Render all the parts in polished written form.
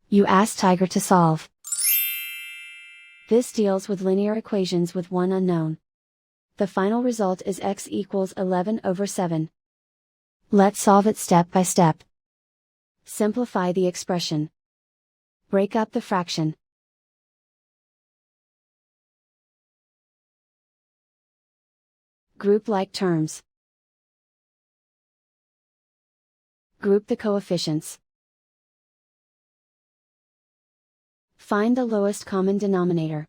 You ask Tiger to solve. This deals with linear equations with one unknown. The final result is x equals 11/7. Let's solve it step by step. Simplify the expression. Break up the fraction. Group like terms. Group the coefficients. Find the lowest common denominator.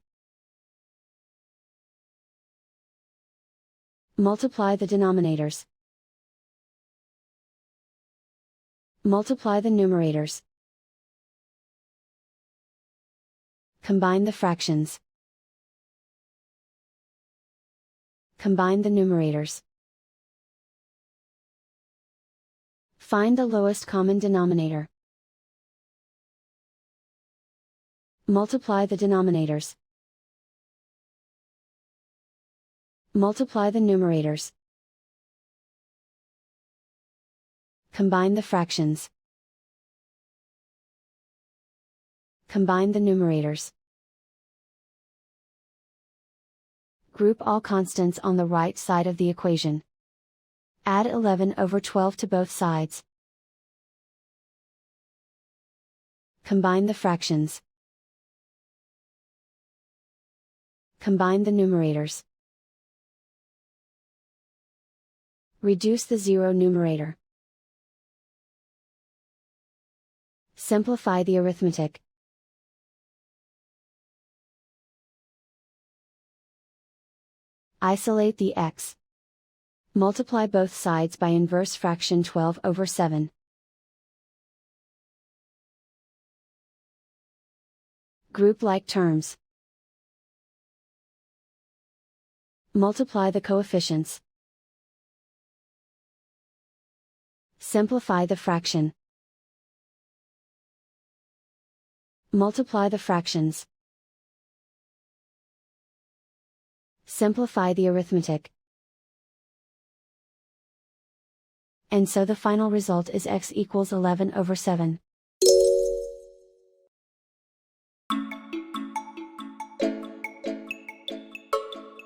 Multiply the denominators. Multiply the numerators. Combine the fractions. Combine the numerators. Find the lowest common denominator. Multiply the denominators. Multiply the numerators. Combine the fractions. Combine the numerators. Group all constants on the right side of the equation. Add 11/12 to both sides. Combine the fractions. Combine the numerators. Reduce the zero numerator. Simplify the arithmetic. Isolate the x. Multiply both sides by inverse fraction 12/7. Group like terms. Multiply the coefficients. Simplify the fraction. Multiply the fractions. Simplify the arithmetic. And so the final result is x equals 11/7.